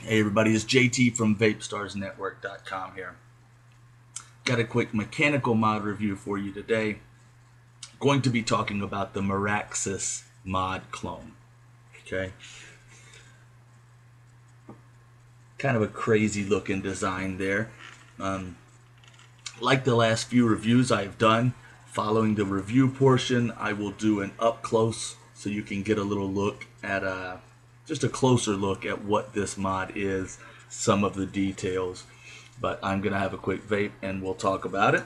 Hey everybody, it's JT from VapestarsNetwork.com here. Got a quick mechanical mod review for you today. Going to be talking about the Maraxus mod clone. Okay. Kind of a crazy looking design there. Like the last few reviews I've done, following the review portion, I will do an up close so you can get a little look at just a closer look at what this mod is, some of the details. But I'm gonna have a quick vape and we'll talk about it.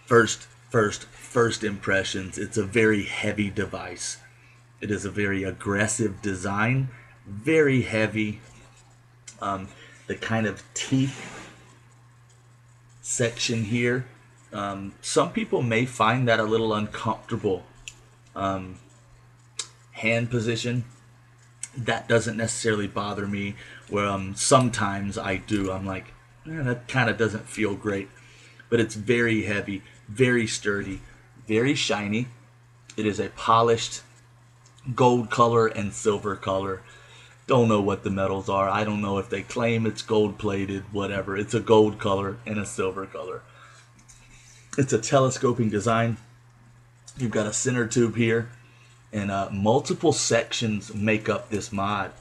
First impressions, it's a very heavy device. It is a very aggressive design, very heavy. The kind of teeth section here, some people may find that a little uncomfortable. Hand position, that doesn't necessarily bother me, where sometimes I do. I'm like, that kind of doesn't feel great. But it's very heavy, very sturdy, very shiny. It is a polished gold color and silver color. Don't know what the metals are. I don't know if they claim it's gold plated, whatever. It's a gold color and a silver color. It's a telescoping design. You've got a center tube here, and multiple sections make up this mod.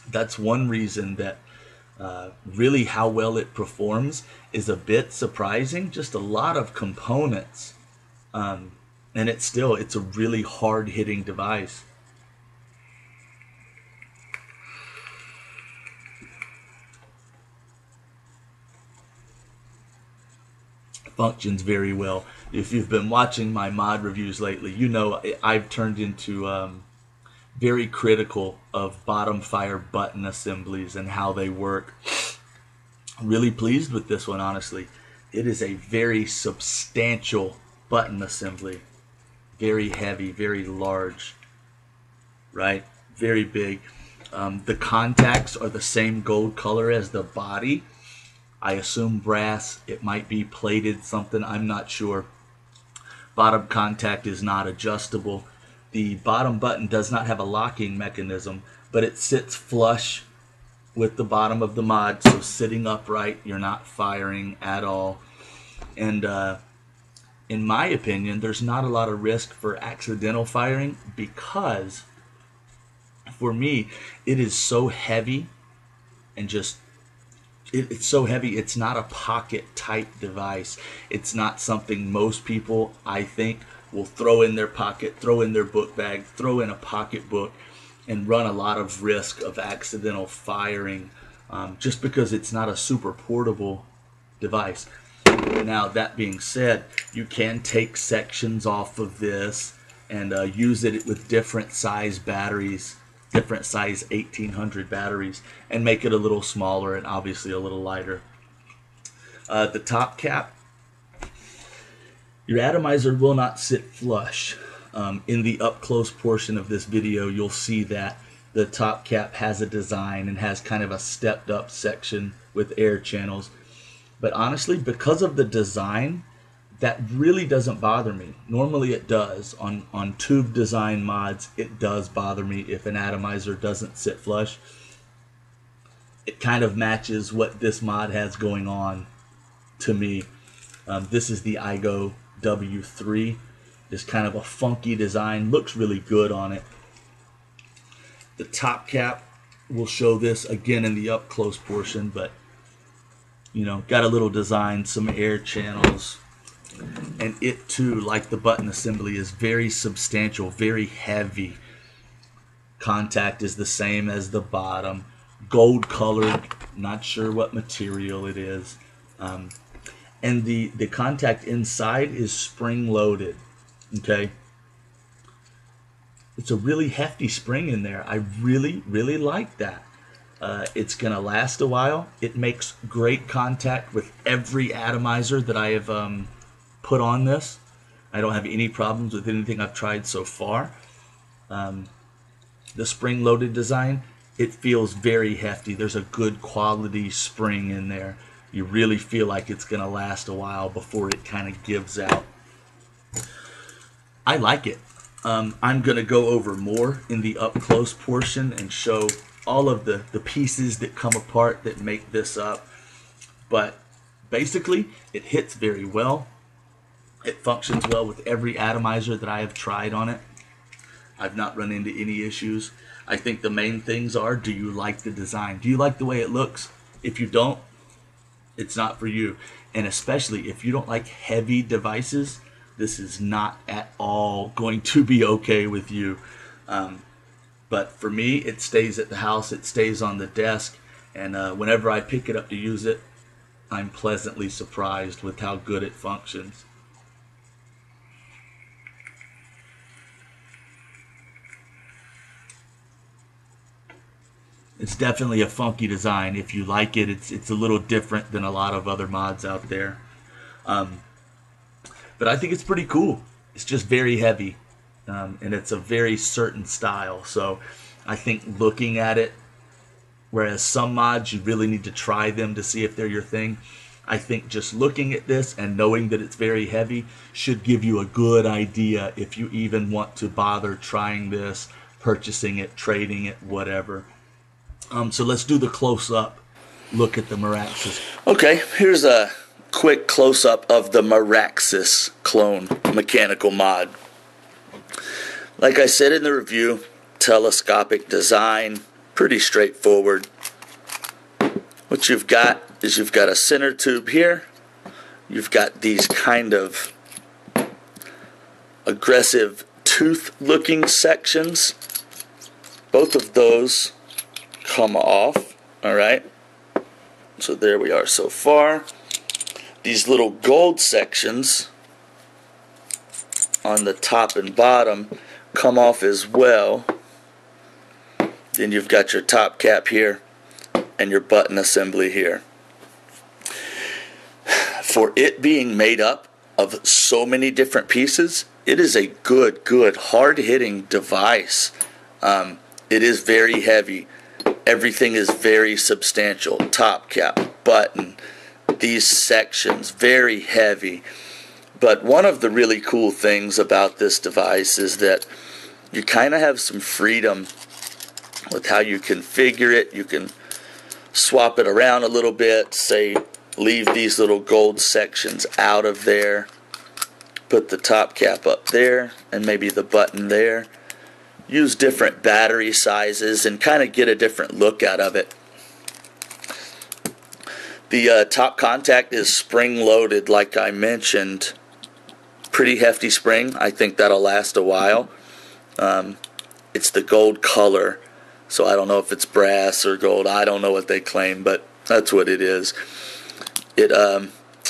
That's one reason that really how well it performs is a bit surprising. Just a lot of components. And it's a really hard-hitting device. Functions very well. If you've been watching my mod reviews lately, you know I've turned into very critical of bottom fire button assemblies and how they work. Really pleased with this one, honestly. It is a very substantial button assembly. Very heavy, very large, right? Very big. The contacts are the same gold color as the body. I assume brass. It might be plated something. I'm not sure. Bottom contact is not adjustable. The bottom button does not have a locking mechanism, but it sits flush with the bottom of the mod, so sitting upright, you're not firing at all. And in my opinion, there's not a lot of risk for accidental firing because, for me, it is so heavy and just, it's so heavy, it's not a pocket type device. It's not something most people, I think, will throw in their pocket, throw in their book bag, throw in a pocketbook, and run a lot of risk of accidental firing just because it's not a super portable device. Now, that being said, you can take sections off of this and use it with different size batteries, different size 1800 batteries, and make it a little smaller and obviously a little lighter. The top cap, your atomizer will not sit flush. In the up close portion of this video, you'll see that the top cap has a design and has kind of a stepped up section with air channels. But honestly, because of the design, that really doesn't bother me. Normally it does. On tube design mods, it does bother me if an atomizer doesn't sit flush. It kind of matches what this mod has going on to me. This is the iGo W3. It's kind of a funky design. Looks really good on it. The top cap, will show this again in the up close portion, but you know, got a little design, some air channels, and it too, like the button assembly, is very substantial, very heavy. Contact is the same as the bottom, gold colored, not sure what material it is, and the contact inside is spring loaded. Okay, it's a really hefty spring in there. I really like that. It's gonna last a while. It makes great contact with every atomizer that I have put on this. I don't have any problems with anything I've tried so far. The spring-loaded design it feels very hefty. There's a good quality spring in there. You really feel like it's going to last a while before it kind of gives out. I like it. I'm going to go over more in the up close portion and show all of the pieces that come apart that make this up. But basically, it hits very well. It functions well with every atomizer that I have tried on it. I've not run into any issues. I think the main things are, do you like the design? Do you like the way it looks? If you don't, it's not for you. And especially if you don't like heavy devices, this is not at all going to be okay with you. But for me, it stays at the house. It stays on the desk. And whenever I pick it up to use it, I'm pleasantly surprised with how good it functions. It's definitely a funky design. If you like it, it's a little different than a lot of other mods out there. But I think it's pretty cool. It's just very heavy, and it's a very certain style. So I think looking at it, whereas some mods you really need to try them to see if they're your thing, I think just looking at this and knowing that it's very heavy should give you a good idea if you even want to bother trying this, purchasing it, trading it, whatever. So let's do the close-up look at the Maraxus. Okay, here's a quick close-up of the Maraxus clone mechanical mod. Like I said in the review, telescopic design, pretty straightforward. What you've got is you've got a center tube here. You've got these kind of aggressive tooth-looking sections. Both of those come off, alright? So there we are so far. These little gold sections on the top and bottom come off as well. Then you've got your top cap here and your button assembly here. For it being made up of so many different pieces, it is a good, hard-hitting device. It is very heavy. Everything is very substantial. Top cap, button, these sections, very heavy. But one of the really cool things about this device is that you kind of have some freedom with how you configure it. You can swap it around a little bit, say leave these little gold sections out of there, put the top cap up there, and maybe the button there. Use different battery sizes and kind of get a different look out of it. The top contact is spring loaded, like I mentioned. Pretty hefty spring. I think that'll last a while. It's the gold color, so I don't know if it's brass or gold. I don't know what they claim, but that's what it is. It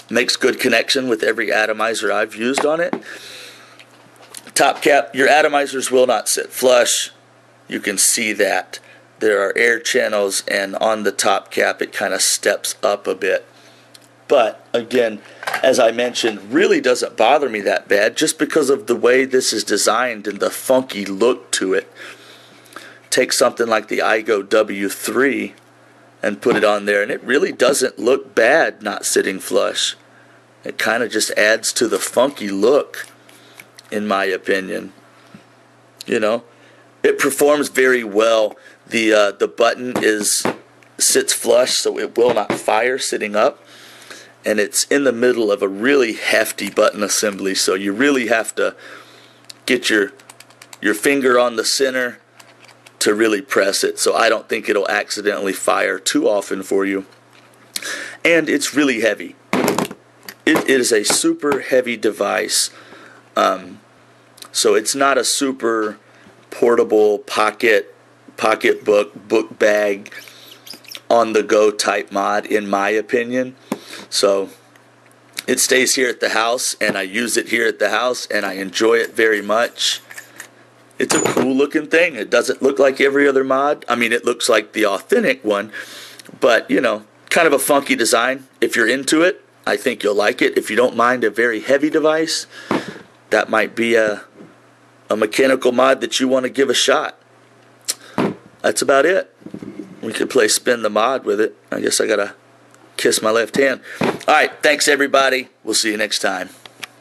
makes good connection with every atomizer I've used on it. Top cap, your atomizers will not sit flush. You can see that. There are air channels, and on the top cap it kind of steps up a bit. But again, as I mentioned, really doesn't bother me that bad just because of the way this is designed and the funky look to it. Take something like the iGo W3 and put it on there, and it really doesn't look bad not sitting flush. It kind of just adds to the funky look, in my opinion. You know, it performs very well. The button sits flush, so it will not fire sitting up, and it's in the middle of a really hefty button assembly, so you really have to get your finger on the center to really press it. So I don't think it'll accidentally fire too often for you. And it's really heavy. It is a super heavy device. So it's not a super portable pocketbook, book bag, on the go type mod, in my opinion. So it stays here at the house, and I use it here at the house, and I enjoy it very much. It's a cool looking thing. It doesn't look like every other mod. I mean, it looks like the authentic one, but you know, kind of a funky design. If you're into it, I think you'll like it. If you don't mind a very heavy device, that might be a mechanical mod that you want to give a shot. That's about it. We could play spin the mod with it. I guess I gotta kiss my left hand. All right, thanks everybody. We'll see you next time.